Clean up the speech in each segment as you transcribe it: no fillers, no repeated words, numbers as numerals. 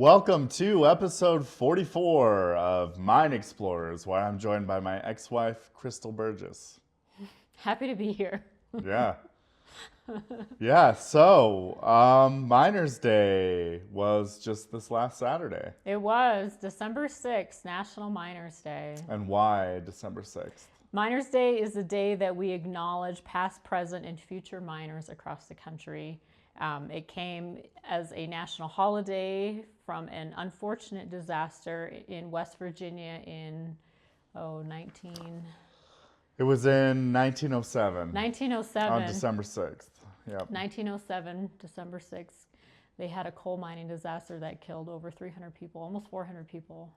Welcome to episode 44 of Mine Explorers, where I'm joined by my ex-wife, Crystal Burgess. Happy to be here. Yeah. So Miners Day was just this last Saturday. It was December 6th, National Miners Day. And why December 6th? Miners Day is the day that we acknowledge past, present, and future miners across the country. It came as a national holiday from an unfortunate disaster in West Virginia in, 19... It was in 1907. 1907. On December 6th. Yep. 1907, December 6th. They had a coal mining disaster that killed over 300 people, almost 400 people.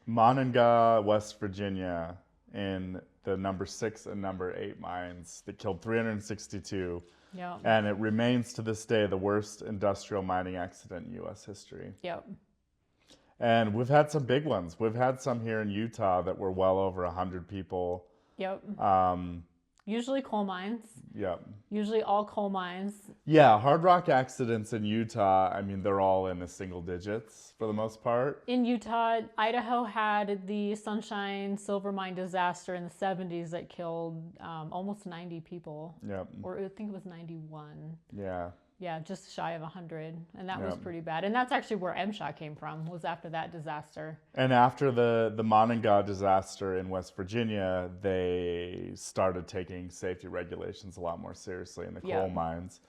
Monongah, West Virginia, in the number 6 and number 8 mines that killed 362. Yep. And it remains to this day the worst industrial mining accident in U.S. history. Yep. And we've had some big ones. We've had some here in Utah that were well over 100 people. Yep. Usually coal mines. Yep. Usually all coal mines. Yeah, hard rock accidents in Utah, I mean, they're all in the single digits for the most part. In Utah, Idaho had the Sunshine Silver Mine disaster in the 70s that killed almost 90 people. Yep. Or I think it was 91. Yeah. Yeah, just shy of 100. And that was pretty bad. And that's actually where MSHA came from, was after that disaster. And after the Monongah disaster in West Virginia, they started taking safety regulations a lot more seriously in the coal mines.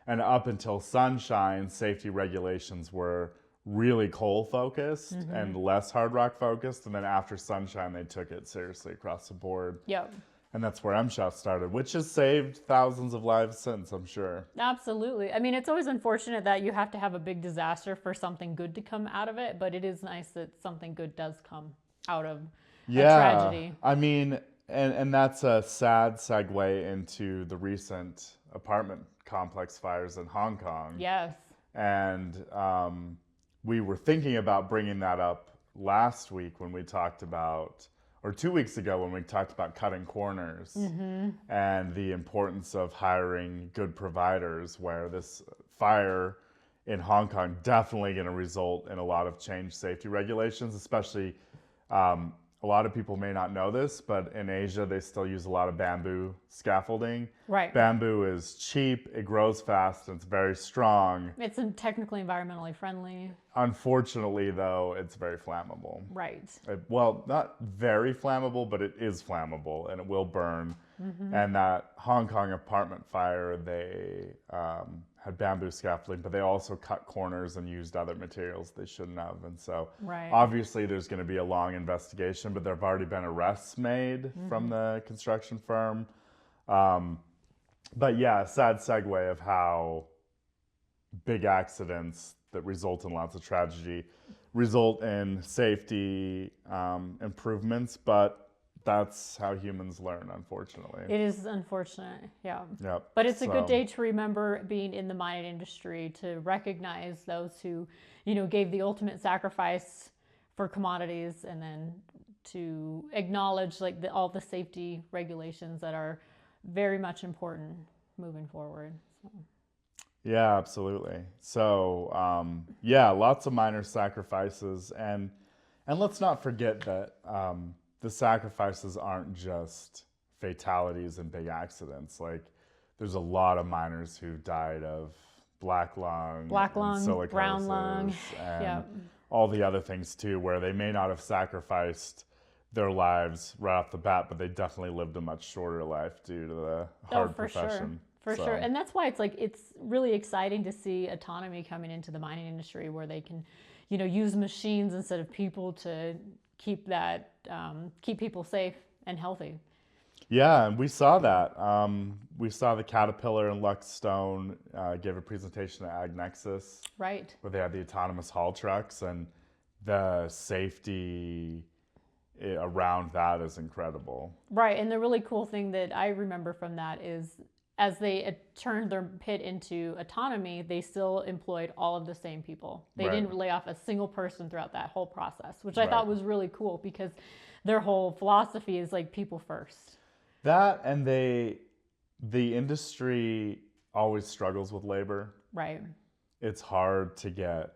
And up until Sunshine, safety regulations were really coal focused and less hard rock focused. And then after Sunshine, they took it seriously across the board. Yep. And that's where MSHA started, which has saved thousands of lives since, I'm sure. Absolutely. I mean, it's always unfortunate that you have to have a big disaster for something good to come out of it, but it is nice that something good does come out of a tragedy. I mean, and that's a sad segue into the recent apartment complex fires in Hong Kong. Yes. And we were thinking about bringing that up last week when we talked about, or 2 weeks ago when we talked about cutting corners and the importance of hiring good providers, where this fire in Hong Kong definitely going to result in a lot of changed safety regulations, especially a lot of people may not know this, but in Asia, they still use a lot of bamboo scaffolding. Right. Bamboo is cheap, it grows fast, and it's very strong. It's technically environmentally friendly. Unfortunately, though, it's very flammable. Right. Well, not very flammable, but it is flammable, and it will burn. And that Hong Kong apartment fire, they had bamboo scaffolding, but they also cut corners and used other materials they shouldn't have. And so obviously there's going to be a long investigation, but there have already been arrests made from the construction firm. But yeah, a sad segue of how big accidents that result in lots of tragedy result in safety improvements, but that's how humans learn, unfortunately. It is unfortunate, yeah. Yep. But it's a good day to remember being in the mining industry, to recognize those who, gave the ultimate sacrifice for commodities, and then to acknowledge all the safety regulations that are very much important moving forward. So. Yeah, absolutely. So, lots of miner sacrifices, and let's not forget that the sacrifices aren't just fatalities and big accidents. Like, there's a lot of miners who died of black lung, silicosis, brown lung, and all the other things too, where they may not have sacrificed their lives right off the bat, but they definitely lived a much shorter life due to the hard profession. For sure. And that's why it's really exciting to see autonomy coming into the mining industry, where they can, use machines instead of people to keep people safe and healthy. Yeah, and we saw that. We saw the Caterpillar and Lux Stone gave a presentation at Ag Nexus. Right. Where they had the autonomous haul trucks, and the safety around that is incredible. Right, and the really cool thing that I remember from that is, as they turned their pit into autonomy, they still employed all of the same people. They didn't lay off a single person throughout that whole process, which I thought was really cool, because their whole philosophy is people first. That, and the industry always struggles with labor. Right. It's hard to get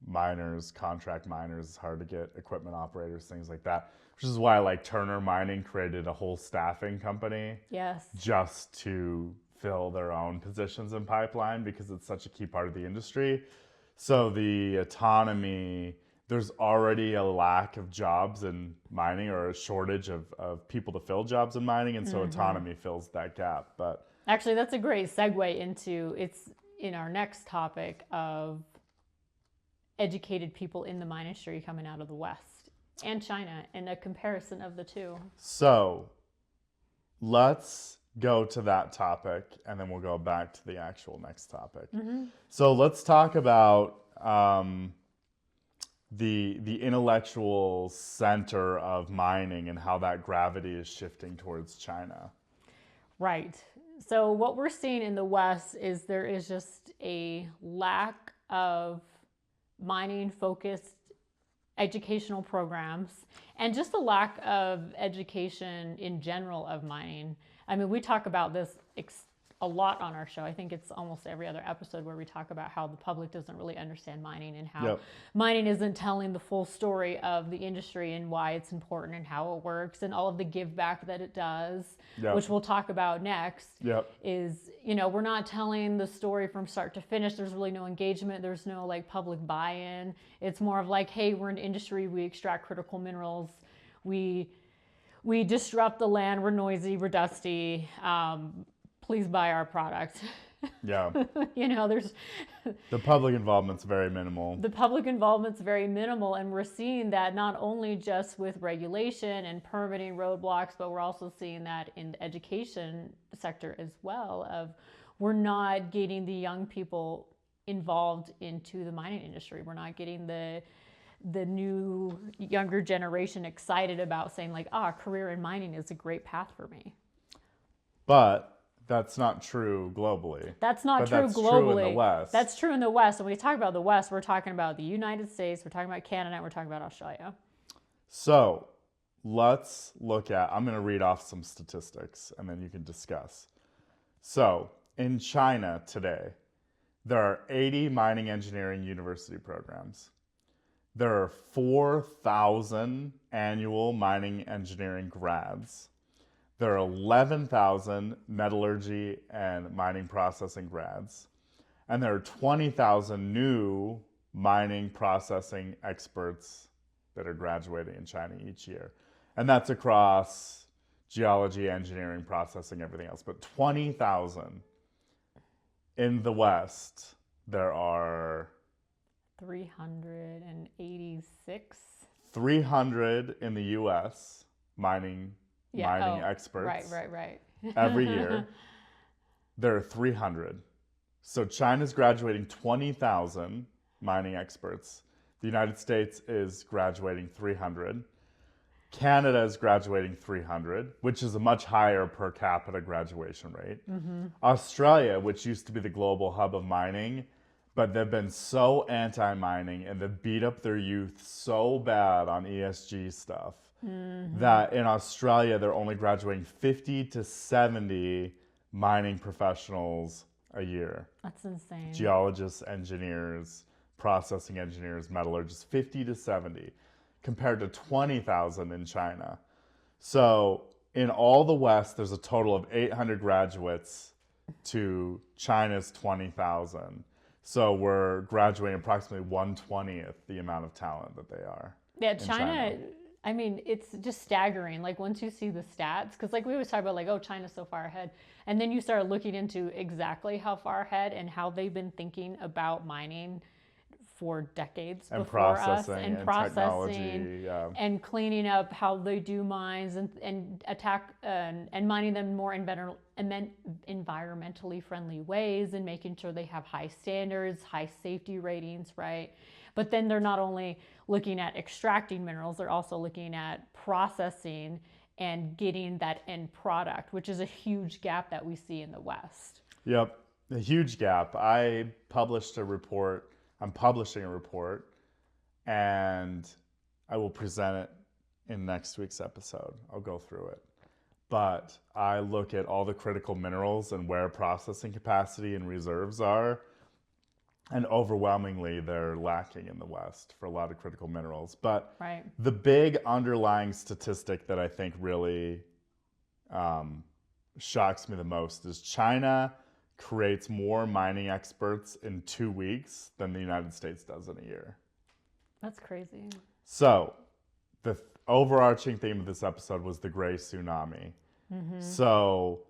miners, contract miners. It's hard to get equipment operators, things like that. Which is why like Turner Mining created a whole staffing company Yes. just to fill their own positions in pipeline because it's such a key part of the industry. So the autonomy, there's already a lack of jobs in mining or a shortage of people to fill jobs in mining. And so autonomy fills that gap. But actually, that's a great segue into it's in our next topic of educated people in the mine industry coming out of the West and China and a comparison of the two. So let's go to that topic and then we'll go back to the actual next topic. So let's talk about the intellectual center of mining and how that gravity is shifting towards China. Right. So what we're seeing in the West is there is just a lack of mining focused educational programs and just a lack of education in general of mining. I mean, we talk about this a lot on our show. I think it's almost every other episode where we talk about how the public doesn't really understand mining and how mining isn't telling the full story of the industry and why it's important and how it works and all of the give back that it does, which we'll talk about next. Is, you know, we're not telling the story from start to finish. There's really no engagement. There's no like public buy-in. It's more of like, hey, we're an industry. We extract critical minerals. We disrupt the land. We're noisy. We're dusty. Please buy our product. You know, there's the public involvement's very minimal. The public involvement's very minimal, and we're seeing that not only just with regulation and permitting roadblocks, but we're also seeing that in the education sector as well. Of we're not getting the young people involved into the mining industry. We're not getting the new younger generation excited about saying like, a career in mining is a great path for me. But that's not true globally. That's not true globally. True in the West. That's true in the West. When we talk about the West, we're talking about the United States, we're talking about Canada, and we're talking about Australia. So let's look at, I'm going to read off some statistics and then you can discuss. So in China today, there are 80 mining engineering university programs. There are 4,000 annual mining engineering grads. There are 11,000 metallurgy and mining processing grads. And there are 20,000 new mining processing experts that are graduating in China each year. And that's across geology, engineering, processing, everything else. But 20,000 in the West, there are 386. 300 in the U.S. mining experts. Right. Every year, there are 300. So China's graduating 20,000 mining experts. The United States is graduating 300. Canada is graduating 300, which is a much higher per capita graduation rate. Australia, which used to be the global hub of mining, but they've been so anti-mining and they've beat up their youth so bad on ESG stuff that in Australia, they're only graduating 50 to 70 mining professionals a year. That's insane. Geologists, engineers, processing engineers, metallurgists, 50 to 70 compared to 20,000 in China. So in all the West, there's a total of 800 graduates to China's 20,000. So we're graduating approximately 1/20th the amount of talent that they are. Yeah, China, I mean, it's just staggering. Like once you see the stats, because like we always talk about like, oh, China's so far ahead. And then you start looking into exactly how far ahead and how they've been thinking about mining for decades and before processing, us, and processing and cleaning up how they do mines and attack and mining them more environmentally friendly ways and making sure they have high standards, high safety ratings, right? But then they're not only looking at extracting minerals, they're also looking at processing and getting that end product, which is a huge gap that we see in the West. Yep, a huge gap. I'm publishing a report, and I will present it in next week's episode. I'll go through it. But I look at all the critical minerals and where processing capacity and reserves are. And overwhelmingly, they're lacking in the West for a lot of critical minerals. But Right. the big underlying statistic that I think really shocks me the most is China creates more mining experts in 2 weeks than the United States does in a year. That's crazy. So the overarching theme of this episode was the gray tsunami. So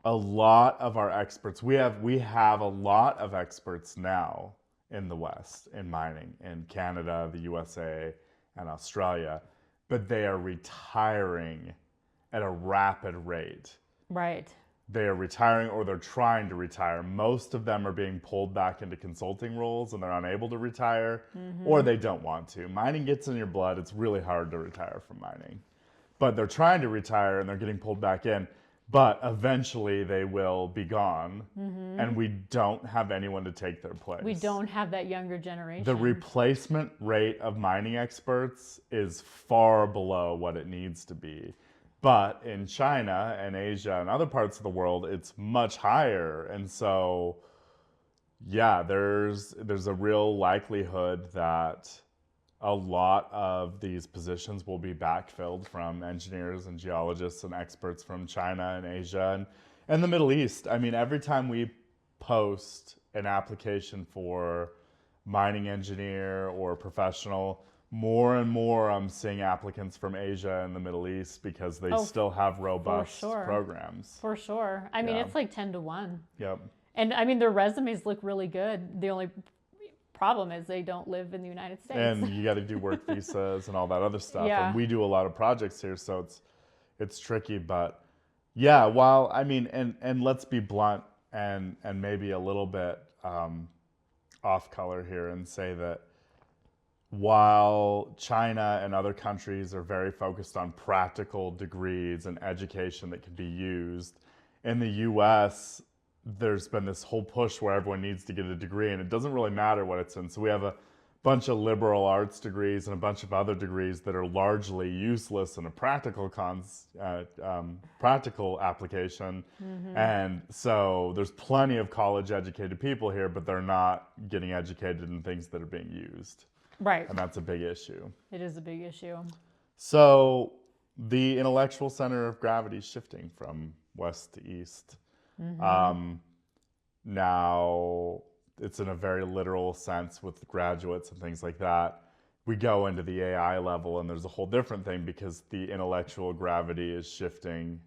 a lot of our experts, we have a lot of experts now in the West in mining, in Canada, the USA, and Australia, but they are retiring at a rapid rate. Right. They are retiring or they're trying to retire. Most of them are being pulled back into consulting roles and they're unable to retire, or they don't want to. Mining gets in your blood. It's really hard to retire from mining. But they're trying to retire and they're getting pulled back in. But eventually they will be gone, and we don't have anyone to take their place. We don't have that younger generation. The replacement rate of mining experts is far below what it needs to be. But in China and Asia and other parts of the world, it's much higher. And so, yeah, there's a real likelihood that a lot of these positions will be backfilled from engineers and geologists and experts from China and Asia and the Middle East. I mean, every time we post an application for mining engineer or professional, more and more I'm seeing applicants from Asia and the Middle East because they still have robust programs. For sure. I mean, it's like 10 to 1. Yep. And I mean, their resumes look really good. The only problem is they don't live in the United States. And you got to do work visas and all that other stuff. Yeah. And we do a lot of projects here, so it's tricky. But yeah, while I mean, and let's be blunt and maybe a little bit off color here and say that while China and other countries are very focused on practical degrees and education that can be used, in the U.S., there's been this whole push where everyone needs to get a degree, and it doesn't really matter what it's in. So we have a bunch of liberal arts degrees and a bunch of other degrees that are largely useless in a practical practical application. And so there's plenty of college-educated people here, but they're not getting educated in things that are being used. Right. And that's a big issue. It is a big issue. So the intellectual center of gravity is shifting from west to east. Now, it's in a very literal sense with graduates and things like that. We go into the AI level and there's a whole different thing because the intellectual gravity is shifting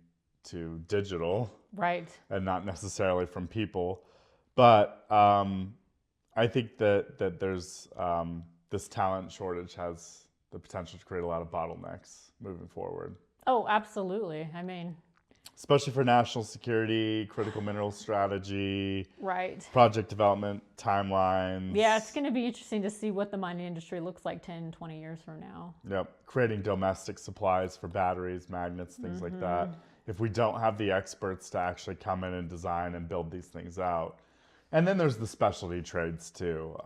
to digital. Right. And not necessarily from people. But I think that there's this talent shortage has the potential to create a lot of bottlenecks moving forward. Oh, absolutely. I mean, especially for national security, critical mineral strategy, right, project development timelines. Yeah, it's going to be interesting to see what the mining industry looks like 10, 20 years from now. Yep, creating domestic supplies for batteries, magnets, things like that. If we don't have the experts to actually come in and design and build these things out. And then there's the specialty trades too.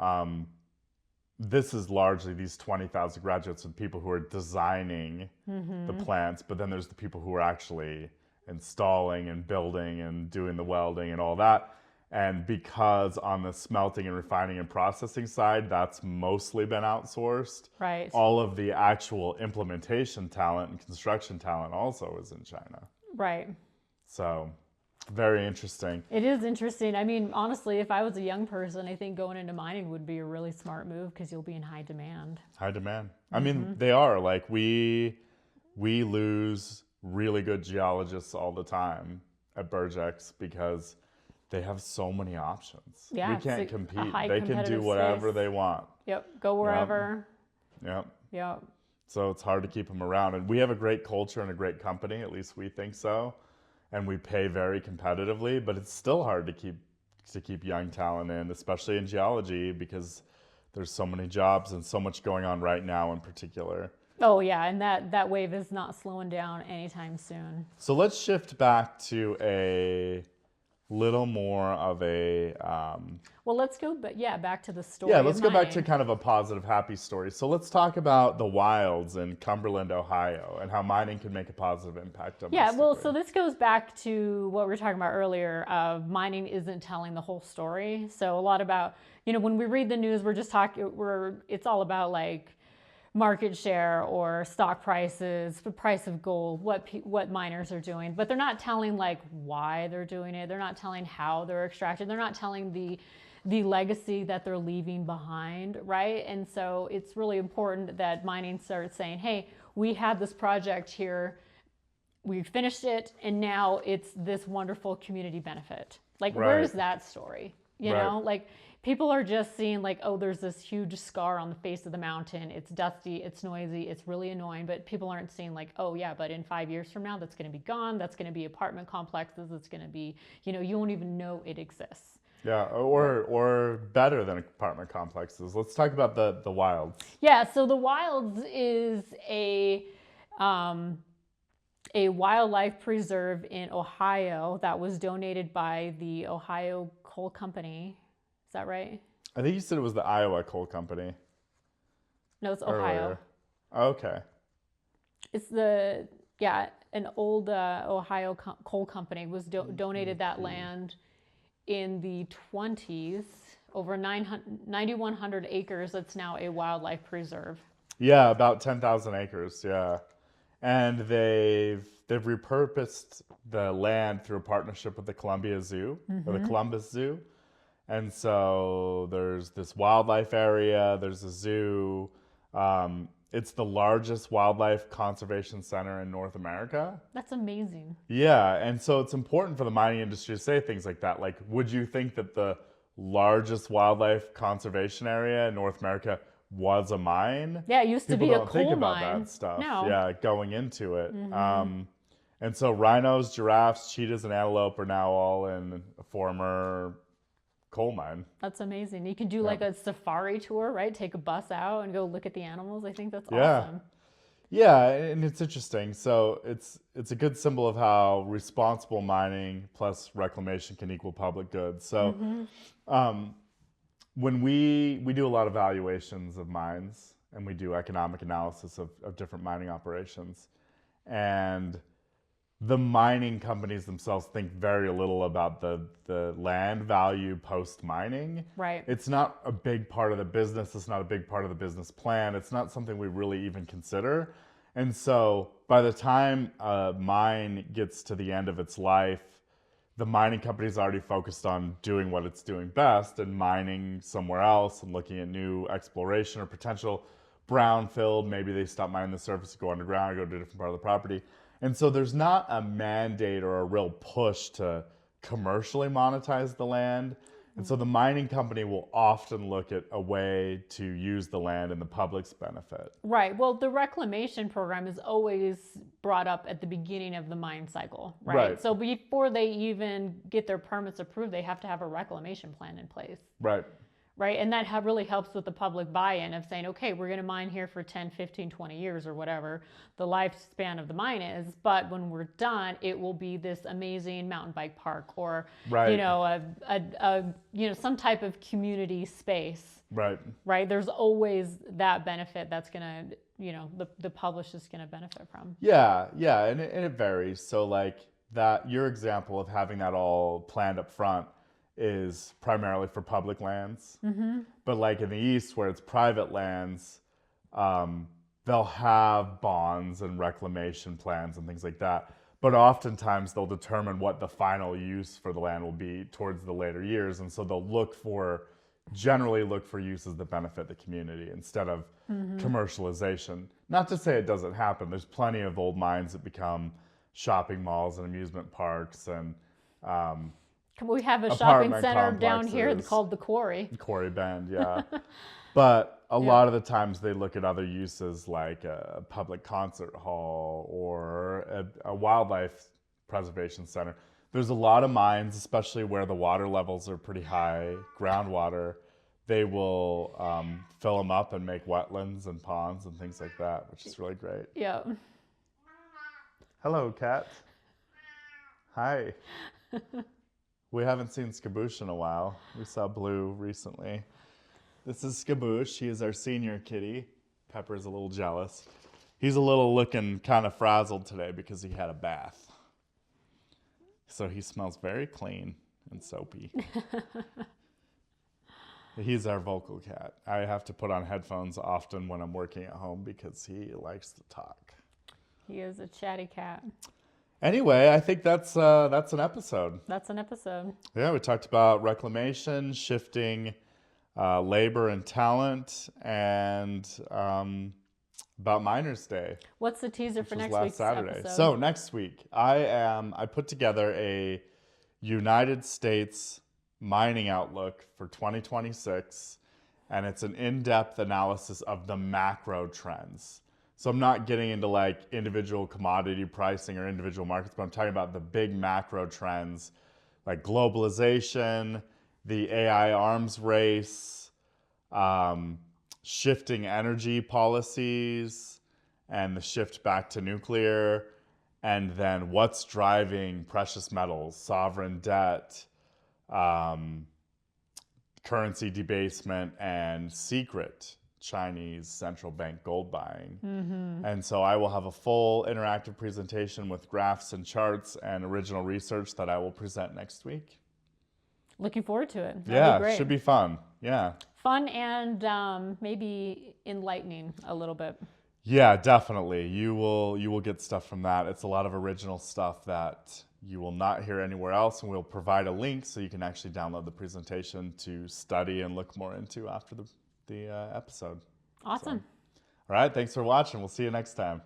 This is largely these 20,000 graduates and people who are designing the plants, but then there's the people who are actually installing and building and doing the welding and all that. And because on the smelting and refining and processing side, that's mostly been outsourced. Right. All of the actual implementation talent and construction talent also is in China. Right. So very interesting. It is interesting. I mean, honestly, if I was a young person, I think going into mining would be a really smart move because you'll be in high demand. High demand. I mean, they are. Like we lose really good geologists all the time at Burgex because they have so many options. Yeah, we can't compete. They can do competitive whatever space. they want. Yep, go wherever. Yep. So it's hard to keep them around. And we have a great culture and a great company, at least we think so. And we pay very competitively, but it's still hard to keep young talent in, especially in geology, because there's so many jobs and so much going on right now in particular. Oh yeah, and that wave is not slowing down anytime soon. So let's shift back to a little more of a Well, let's go, back to the story. yeah, of let's go back to mining. kind of a positive, happy story. So let's talk about the wilds in Cumberland, Ohio, and how mining can make a positive impact Yeah, well, domestically. so this goes back to what we were talking about earlier of mining isn't telling the whole story. So a lot about, when we read the news, it's all about like market share or stock prices, the price of gold, what miners are doing, but they're not telling like why they're doing it. They're not telling how they're extracting. They're not telling the legacy that they're leaving behind, right? And so it's really important that mining starts saying, hey, we had this project here, we finished it, and now it's this wonderful community benefit. Like, where's Right. that story? Right. Like people are just seeing like, oh, there's this huge scar on the face of the mountain. It's dusty, it's noisy, it's really annoying. But people aren't seeing like, oh yeah, but in 5 years from now, that's going to be gone. That's going to be apartment complexes. It's going to be, you won't even know it exists. Yeah, or better than apartment complexes. Let's talk about the wilds. Yeah. So the Wilds is a wildlife preserve in Ohio that was donated by the Ohio Coal Company. Is that right? I think you said it was the Iowa Coal Company No, it's Ohio. earlier. Okay. It's an old Ohio coal company was donated that land in the 20s, over 9,100 acres. That's now a wildlife preserve. Yeah, about 10,000 acres. Yeah, and they've repurposed the land through a partnership with the Columbia Zoo or the Columbus Zoo, and so there's this wildlife area. There's a zoo. It's the largest wildlife conservation center in North America. That's amazing. Yeah, and so it's important for the mining industry to say things like that. Like, would you think that the largest wildlife conservation area in North America was a mine? Yeah, it used to People be a don't think coal about mine. that stuff. No. Yeah, going into it. And so rhinos, giraffes, cheetahs, and antelope are now all in a former coal mine. That's amazing. You can do like a safari tour, right? Take a bus out and go look at the animals. I think that's Yeah. awesome. Yeah, and it's interesting. So it's a good symbol of how responsible mining plus reclamation can equal public good. So when we do a lot of valuations of mines and we do economic analysis of different mining operations, and the mining companies themselves think very little about the land value post mining. Right. It's not a big part of the business. It's not a big part of the business plan. It's not something we really even consider. And so by the time a mine gets to the end of its life, the mining company's already focused on doing what it's doing best and mining somewhere else and looking at new exploration or potential brownfield. Maybe they stop mining the surface, go underground, go to a different part of the property. And so there's not a mandate or a real push to commercially monetize the land. And so the mining company will often look at a way to use the land in the public's benefit. Right. Well, the reclamation program is always brought up at the beginning of the mine cycle, right? Right. So before they even get their permits approved, they have to have a reclamation plan in place. Right. Right. And that really helps with the public buy-in of saying, okay, we're going to mine here for 10, 15, 20 years or whatever the lifespan of the mine is. But when we're done, it will be this amazing mountain bike park or, Right. some type of community space. Right. Right. There's always that benefit that's going to, the publish is going to benefit from. Yeah, and it varies. So like that, your example of having that all planned up front is primarily for public lands. But like in the East where it's private lands, they'll have bonds and reclamation plans and things like that. But oftentimes they'll determine what the final use for the land will be towards the later years. And so they'll generally look for uses that benefit the community instead of commercialization. Not to say it doesn't happen. There's plenty of old mines that become shopping malls and amusement parks and we have a shopping apartment center down here complexes. called the Quarry. Quarry Bend, yeah. But a lot of the times they look at other uses like a public concert hall or a wildlife preservation center. There's a lot of mines, especially where the water levels are pretty high, groundwater. They will fill them up and make wetlands and ponds and things like that, which is really great. Yeah. Hello, cat. Hi. We haven't seen Skaboosh in a while. We saw Blue recently. This is Skaboosh. He is our senior kitty. Pepper's a little jealous. He's a little looking kind of frazzled today because he had a bath. So he smells very clean and soapy. He's our vocal cat. I have to put on headphones often when I'm working at home because he likes to talk. He is a chatty cat. Anyway, I think that's an episode. That's an episode. Yeah, we talked about reclamation, shifting labor and talent, and about Miners' Day. What's the teaser for next week's Saturday. episode? So next week, I put together a United States mining outlook for 2026, and it's an in-depth analysis of the macro trends. So I'm not getting into like individual commodity pricing or individual markets, but I'm talking about the big macro trends like globalization, the AI arms race, shifting energy policies, and the shift back to nuclear, and then what's driving precious metals, sovereign debt, currency debasement, and secret Chinese central bank gold buying. Mm-hmm. And so I will have a full interactive presentation with graphs and charts and original research that I will present next week. Looking forward to it. That'll be great. Should be fun. Yeah. Fun and maybe enlightening a little bit. Yeah, definitely. You will get stuff from that. It's a lot of original stuff that you will not hear anywhere else, and we'll provide a link so you can actually download the presentation to study and look more into after the episode. Awesome. So, all right, thanks for watching. We'll see you next time.